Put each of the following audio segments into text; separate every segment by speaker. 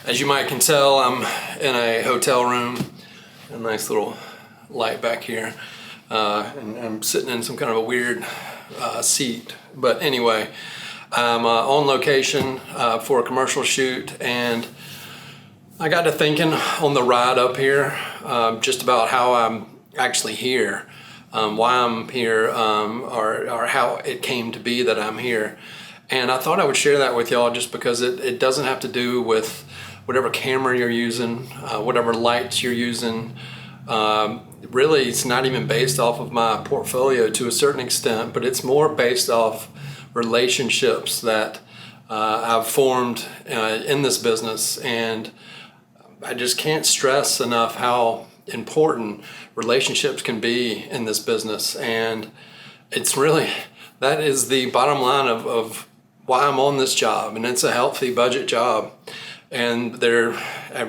Speaker 1: As you might can tell, I'm in a hotel room, a nice little light back here, and I'm sitting in some kind of a weird seat. But anyway, I'm on location for a commercial shoot, and I got to thinking on the ride up here just about how I'm actually here, why I'm here, or how it came to be that I'm here. And I thought I would share that with y'all just because it doesn't have to do with whatever camera you're using, whatever lights you're using. Really, it's not even based off of my portfolio to a certain extent, but it's more based off relationships that I've formed in this business. And I just can't stress enough how important relationships can be in this business. And it's really, that is the bottom line of why I'm on this job. And it's a healthy budget job. And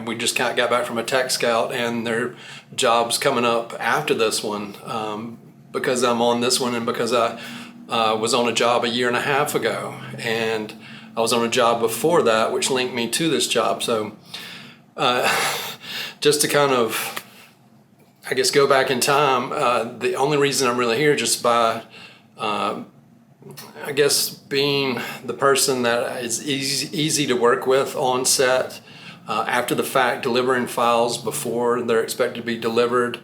Speaker 1: we just got back from a tech scout, and their job's coming up after this one because I'm on this one, and because I was on a job a year and a half ago, and I was on a job before that which linked me to this job. So just to kind of, I guess, go back in time, the only reason I'm really here just by I guess being the person that is easy to work with on set, after the fact, delivering files before they're expected to be delivered.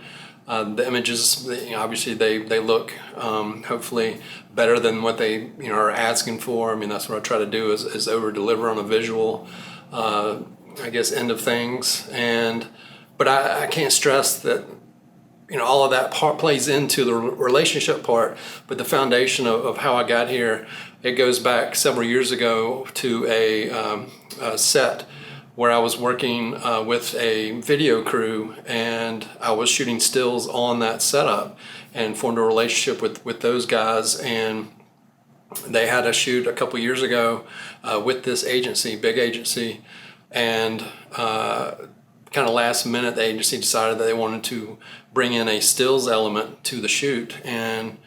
Speaker 1: The images, obviously they look hopefully better than what they are asking for. I mean, that's what I try to do is over deliver on a visual I guess end of things. But I can't stress that all of that part plays into the relationship part, but the foundation of how I got here, it goes back several years ago to a set where I was working with a video crew, and I was shooting stills on that setup and formed a relationship with those guys. And they had a shoot a couple years ago with this agency, big agency, and kind of last minute, the agency decided that they wanted to bring in a stills element to the shoot. And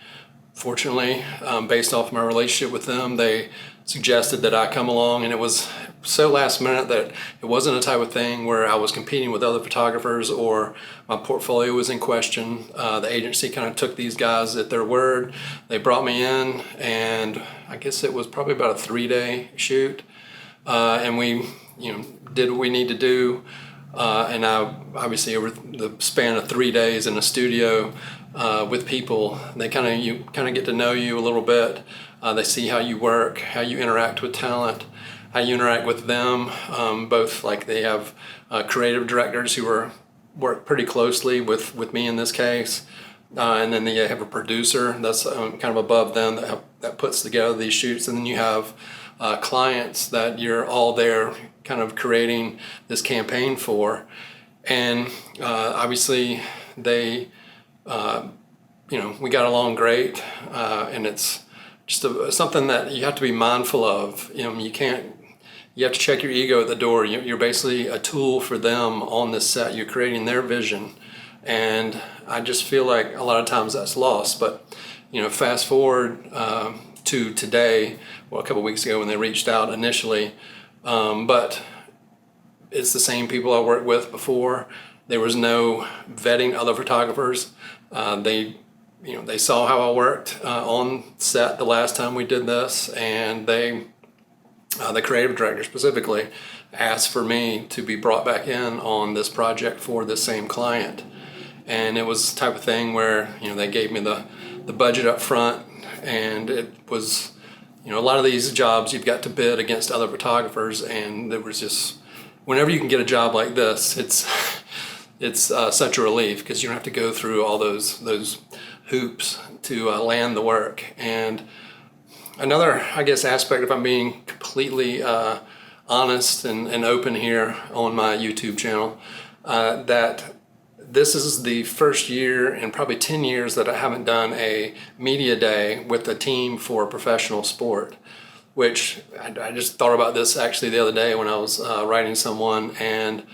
Speaker 1: fortunately, based off my relationship with them, they suggested that I come along, and it was so last minute that it wasn't a type of thing where I was competing with other photographers or my portfolio was in question. The agency kind of took these guys at their word. They brought me in, and I guess it was probably about a 3-day shoot. And we, did what we need to do. And I obviously, over the span of 3 days in a studio with people, they you kind of get to know you a little bit. They see how you work, how you interact with talent, how you interact with them. Both, like, they have creative directors who work pretty closely with me in this case, and then they have a producer that's kind of above them that puts together these shoots, and then you have clients that you're all there kind of creating this campaign for. And obviously they we got along great, and it's just something that you have to be mindful of. You have to check your ego at the door. You're basically a tool for them on this set. You're creating their vision, and I just feel like a lot of times that's lost. But fast forward to today, well, a couple weeks ago when they reached out initially, but it's the same people I worked with before. There was no vetting other photographers. They saw how I worked on set the last time we did this, and the creative director specifically asked for me to be brought back in on this project for this same client. And it was the type of thing where they gave me the budget up front, and it was a lot of these jobs you've got to bid against other photographers, and there was just, whenever you can get a job like this, it's such a relief because you don't have to go through all those hoops to land the work. And another, I guess, aspect, if I'm being completely honest and open here on my YouTube channel, that this is the first year in probably 10 years that I haven't done a media day with a team for professional sport, which I just thought about this actually the other day when I was writing someone. And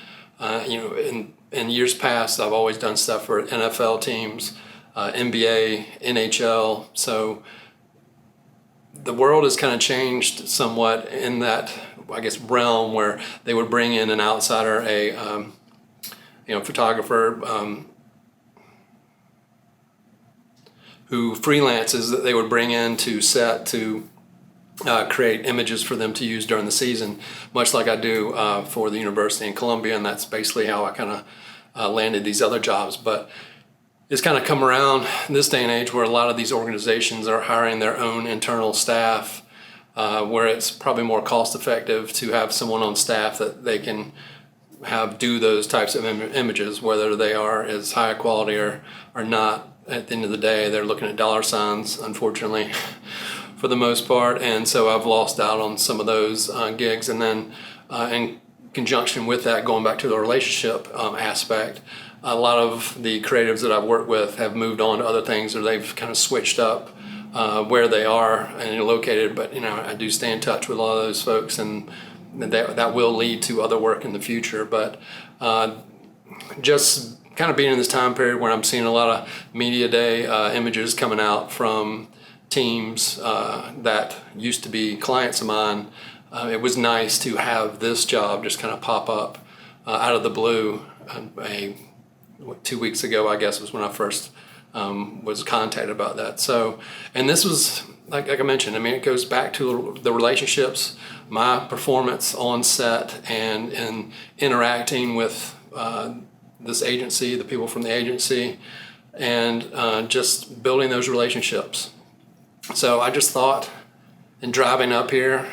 Speaker 1: in years past, I've always done stuff for NFL teams, NBA, NHL. So the world has kind of changed somewhat in that I guess, realm where they would bring in an outsider, a photographer who freelances, that they would bring in to set to create images for them to use during the season, much like I do for the University in Columbia, and that's basically how I kind of landed these other jobs. But it's kind of come around in this day and age where a lot of these organizations are hiring their own internal staff, where it's probably more cost effective to have someone on staff that they can have do those types of images, whether they are as high quality or not. At the end of the day, they're looking at dollar signs, unfortunately, for the most part. And so I've lost out on some of those gigs. And then in conjunction with that, going back to the relationship aspect, a lot of the creatives that I've worked with have moved on to other things, or they've kind of switched up where they are and located. But I do stay in touch with a lot of those folks, and that will lead to other work in the future. But just kind of being in this time period where I'm seeing a lot of media day images coming out from teams that used to be clients of mine, it was nice to have this job just kind of pop up out of the blue. 2 weeks ago, I guess, was when I first was contacted about that. So, and this was, like I mentioned, I mean, it goes back to the relationships, my performance on set, and in interacting with this agency, the people from the agency, and just building those relationships. So I just thought, in driving up here,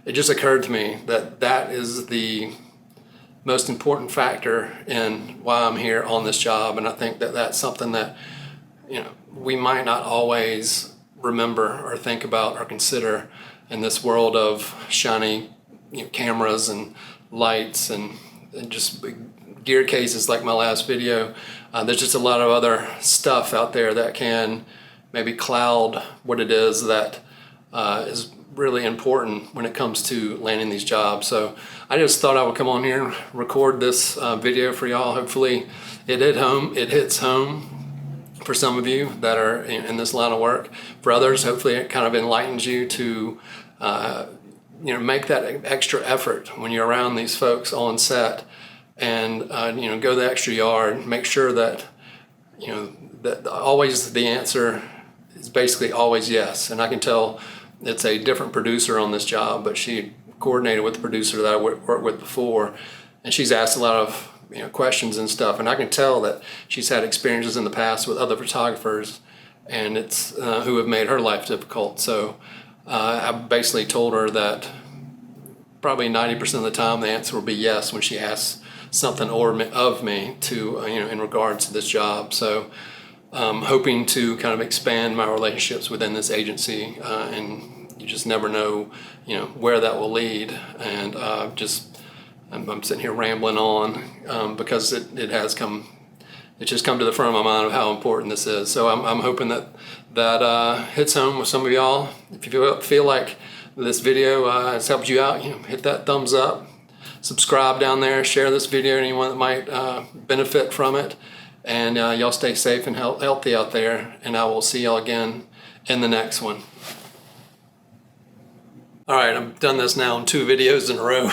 Speaker 1: it just occurred to me that that is the most important factor in why I'm here on this job. And I think that that's something that we might not always remember or think about or consider in this world of shiny cameras and lights and just gear cases like my last video. There's just a lot of other stuff out there that can maybe cloud what it is that is really important when it comes to landing these jobs. So I just thought I would come on here and record this video for y'all. Hopefully it hits home for some of you that are in this line of work. For others, hopefully it kind of enlightens you to make that extra effort when you're around these folks on set, and go the extra yard. Make sure that that always the answer is basically always yes. And I can tell it's a different producer on this job, but she coordinated with the producer that I worked with before, and she's asked a lot of questions and stuff, and I can tell that she's had experiences in the past with other photographers, and it's who have made her life difficult. So I basically told her that probably 90% of the time the answer will be yes when she asks something of me to in regards to this job. So hoping to kind of expand my relationships within this agency, and you just never know where that will lead. And I'm sitting here rambling on because it's just come to the front of my mind of how important this is. So I'm hoping that hits home with some of y'all. If you feel like this video has helped you out, hit that thumbs up, subscribe down there, share this video to anyone that might benefit from it, and y'all stay safe and healthy out there, and I will see y'all again in the next one. All right, I've done this now in 2 videos in a row.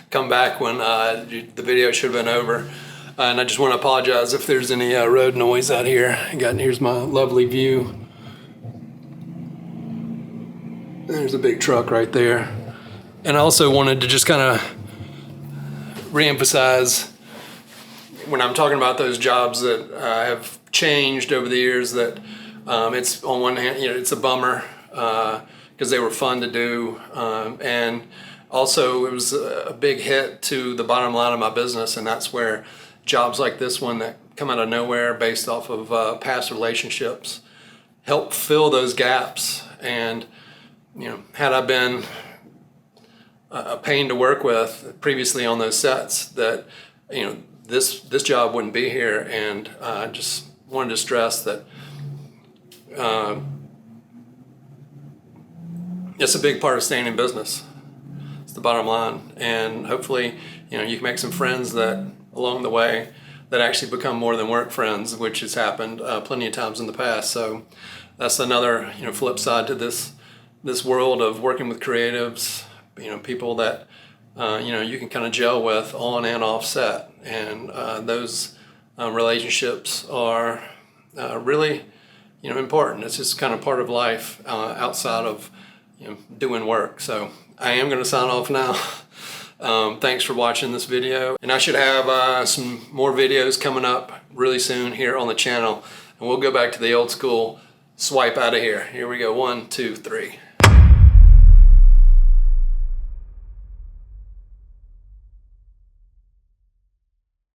Speaker 1: Come back when the video should have been over. And I just want to apologize if there's any road noise out here. Here's my lovely view. There's a big truck right there. And I also wanted to just kind of reemphasize when I'm talking about those jobs that have changed over the years, that it's on one hand, it's a bummer because they were fun to do. And also it was a big hit to the bottom line of my business, and that's where jobs like this one that come out of nowhere based off of past relationships help fill those gaps. And had I been a pain to work with previously on those sets, that this job wouldn't be here. And I just wanted to stress that it's a big part of staying in business. It's the bottom line. And hopefully you can make some friends that along the way that actually become more than work friends, which has happened plenty of times in the past. So that's another flip side to this world of working with creatives, people that you can kind of gel with on and off set, and those relationships are really important. It's just kind of part of life outside of doing work. So I am going to sign off now. Thanks for watching this video, and I should have some more videos coming up really soon here on the channel, and we'll go back to the old school swipe out of here. Here we go, 1, 2, 3.